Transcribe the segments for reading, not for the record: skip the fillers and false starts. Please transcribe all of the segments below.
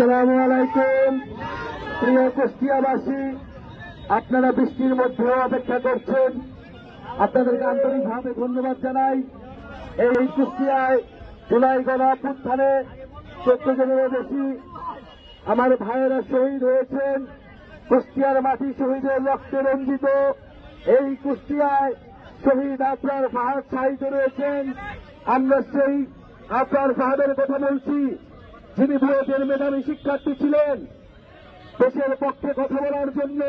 আসসালামু আলাইকুম। প্রিয় কুষ্টিয়াবাসী, আপনারা বৃষ্টির মধ্যেও অপেক্ষা করছেন, আপনাদেরকে আন্তরিকভাবে ধন্যবাদ জানাই। এই কুষ্টিয়ায় জুলাই গণঅভ্যুত্থানে 14 জনেরও বেশি আমার ভাইয়েরা শহীদ হয়েছেন। কুষ্টিয়ার মাটি শহীদের রক্তে রঞ্জিত। এই কুষ্টিয়ায় শহীদ আবরার ফাহাদ শাহিদ রয়েছেন। আমরা সেই আবরার ফাহাদের কথা বলছি, যিনি বুয়েটের মেধাবী শিক্ষার্থী ছিলেন। দেশের পক্ষে কথা বলার জন্য,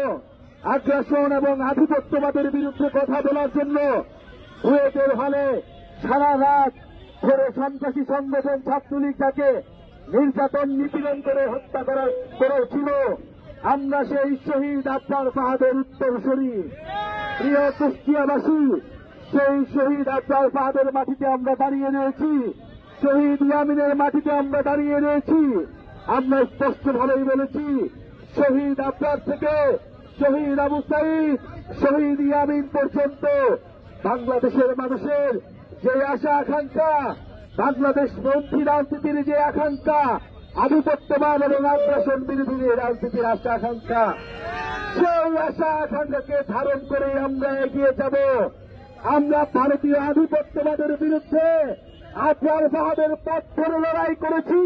আগ্রাসন এবং আধিপত্যবাদের বিরুদ্ধে কথা বলার জন্য বুয়েটের হলে সারা রাত ধরে সন্ত্রাসী সংগঠন ছাত্রলীগ তাকে নির্যাতন নিপীড়ন করে হত্যা করেছিল। আমরা সেই শহীদ আবরার ফাহাদের উত্তরসূরি। প্রিয় কুষ্টিয়াবাসী, সেই শহীদ আবরার ফাহাদের মাটিতে আমরা দাঁড়িয়ে রয়েছি, শহীদ ইয়ামিনের মাটিতে আমরা দাঁড়িয়ে রয়েছি। আমরা স্পষ্টভাবেই বলেছি, শহীদ আবরার থেকে শহীদ আবু সাঈদ, শহীদ ইয়ামিন পর্যন্ত বাংলাদেশের মানুষের যে আশা আকাঙ্ক্ষা, বাংলাদেশ পন্থী রাজনীতির যে আকাঙ্ক্ষা, আধিপত্যবাদ এবং আগ্রাসন বিরোধী রাজনীতির আশা আকাঙ্ক্ষা, সেই আশা আকাঙ্ক্ষাকে ধারণ করে আমরা এগিয়ে যাব। আমরা ভারতীয় আধিপত্যবাদের বিরুদ্ধে আবরার ফাহাদের পথ ধরে লড়াই করেছি।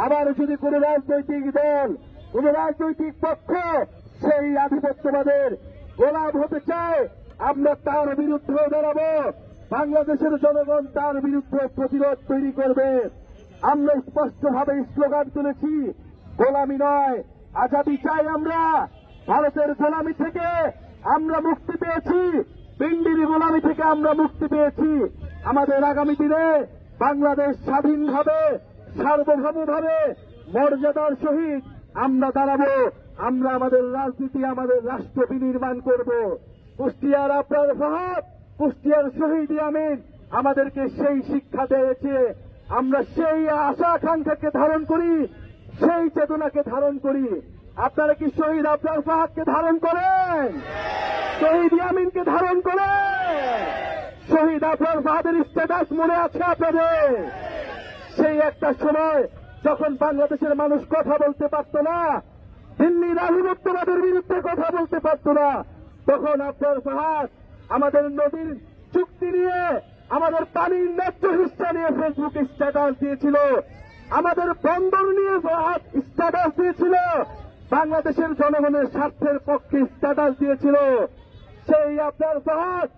আবার যদি কোন রাজনৈতিক দল, কোন রাজনৈতিক পক্ষ সেই আধিপত্যবাদের গোলাম হতে চায়, আমরা তার বিরুদ্ধে দাঁড়াবো। বাংলাদেশের জনগণ তার বিরুদ্ধে প্রতিরোধ তৈরি করবে। আমরা স্পষ্টভাবে স্লোগান তুলেছি, গোলামি নয় আজাদী চাই। আমরা ভারতের গোলামি থেকে আমরা মুক্তি পেয়েছি, পিন্ডির গোলামি থেকে আমরা মুক্তি পেয়েছি। আমাদের আগামী দিনে বাংলাদেশ স্বাধীনভাবে, সার্বভৌমভাবে, মর্যাদার সহিত আমরা দাঁড়াবো। আমরা আমাদের রাজনীতি, আমাদের রাষ্ট্র বিনির্মাণ করব। কুষ্টিয়ার আবরার ফাহাদ, কুষ্টিয়ার শহীদ ইয়ামিন আমাদেরকে সেই শিক্ষা দিয়েছে। আমরা সেই আশা আকাঙ্ক্ষাকে ধারণ করি, সেই চেতনাকে ধারণ করি। আপনারা কি শহীদ আবরার ফাহাদকে ধারণ করেন? শহীদ ইয়ামিনকে ধারণ করেন? শহীদ আবরার ফাহাদের স্ট্যাটাস মনে আছে আপনাদের? সেই একটা সময় যখন বাংলাদেশের মানুষ কথা বলতে পারত না, দিল্লির আধিপত্যবাদের বিরুদ্ধে কথা বলতে পারত না, তখন আবরার ফাহাদ আমাদের নদীর চুক্তি নিয়ে, আমাদের পানির ন্যায্য হিস্সা নিয়ে ফেসবুকে স্ট্যাটাস দিয়েছিল, আমাদের বন্দর নিয়ে স্ট্যাটাস দিয়েছিল, বাংলাদেশের জনগণের স্বার্থের পক্ষে স্ট্যাটাস দিয়েছিল। সেই আবরার ফাহাদ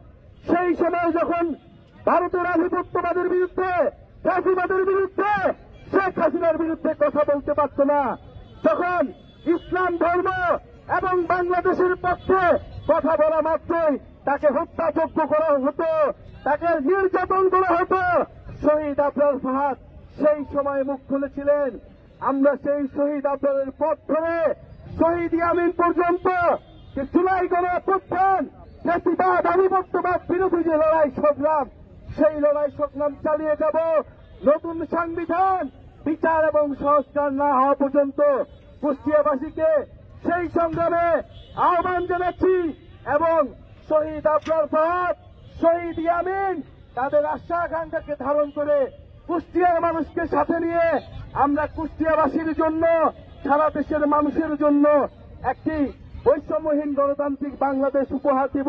সেই সময় যখন ভারতের আধিপত্যবাদের বিরুদ্ধে, ফ্যাসিবাদের বিরুদ্ধে, শেখ হাসিনার বিরুদ্ধে কথা বলতে পারত না, তখন ইসলাম ধর্ম এবং বাংলাদেশের পক্ষে কথা বলা মাত্রই তাকে হত্যাযোগ্য করা হতো, তাকে নির্যাতন করা হতো। শহীদ আবরার ফাহাদ সেই সময় মুখ খুলেছিলেন। আমরা সেই শহীদ আবরারের পথ ধরে শহীদ ইয়ামিন পর্যন্ত জুলাই গণঅভ্যুত্থান, ফ্যাসিবাদ, আধিপত্যবাদ বিরোধী যে লড়াই সংগ্রাম, সেই লড়াই সংগ্রাম চালিয়ে যাব। নতুন সংবিধান, বিচার এবং সংস্কার না হওয়া পর্যন্ত কুষ্টিয়াবাসীকে সেই সংগ্রামে আহ্বান জানাচ্ছি। এবং শহীদ আবরার ফাহাদ, শহীদ ইয়ামিন তাদের আশা আকাঙ্ক্ষাকে ধারণ করে কুষ্টিয়ার মানুষকে সাথে নিয়ে আমরা কুষ্টিয়াবাসীর জন্য, সারা দেশের মানুষের জন্য একটি বৈষম্যহীন গণতান্ত্রিক বাংলাদেশ উপহার দিব।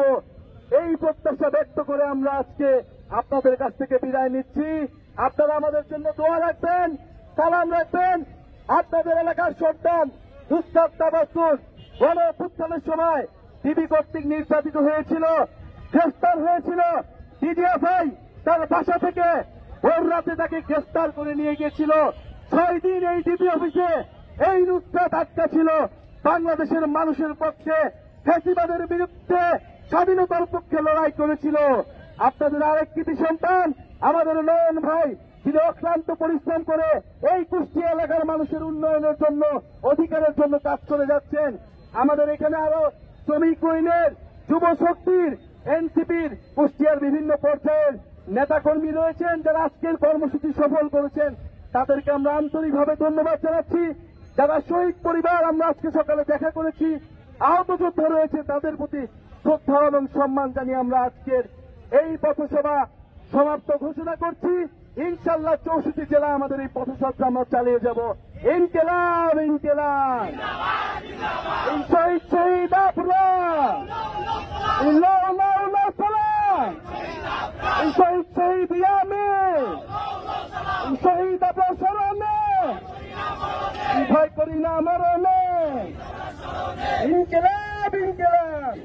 এই প্রত্যাশা ব্যক্ত করে আমরা আজকে আপনাদের কাছ থেকে বিদায় নিচ্ছি। আপনারা আমাদের জন্য দোয়া রাখবেন, সালাম রাখবেন। আপনাদের এলাকার সন্তান উস্তাদ তাবাসসুর গণঅভ্যুত্থানের সময় ডিবি কর্তৃক নির্যাতিত হয়েছিল, গ্রেফতার হয়েছিল। ডিজিএফআই তার বাসা থেকে ভোর রাতে তাকে গ্রেফতার করে নিয়ে গিয়েছিল। 6 দিন এই ডিবি অফিসে এই নুসরাত আটকা ছিল। বাংলাদেশের মানুষের পক্ষে, ফ্যাসিবাদের বিরুদ্ধে, স্বাধীনতার পক্ষে লড়াই করেছিল। আপনাদের আরেক কৃতি সন্তান আমাদের নয়ন ভাই, যিনি অক্লান্ত পরিশ্রম করে এই কুষ্টিয়া এলাকার মানুষের উন্নয়নের জন্য, অধিকারের জন্য কাজ করে যাচ্ছেন। আমাদের এখানে আরো শ্রমিক ইউনিয়নের, যুব শক্তির, এনসিপির কুষ্টিয়ার বিভিন্ন পর্যায়ের নেতাকর্মী রয়েছেন, যারা আজকের কর্মসূচি সফল করেছেন। তাদেরকে আমরা আন্তরিকভাবে ধন্যবাদ জানাচ্ছি। যারা শহীদ পরিবার আমরা আজকে সকালে দেখা করেছি, আহত যোদ্ধা রয়েছে, তাদের প্রতি শ্রদ্ধা এবং সম্মান জানিয়ে আমরা আজকের এই পথসভা সমাপ্ত ঘোষণা করছি। ইনশাল্লাহ 64 জেলায় আমাদের এই পথযাত্রা আমরা চালিয়ে যাব। ইনকিলাব ইনকিলাব, শহীদ শহীদ আফরান, সালাম, শহীদ শহীদ ইয়ামিন, শহীদ আপনার স্মরণে, ভয় করি না মরণে। ইনকিলাব ইনকিলাব।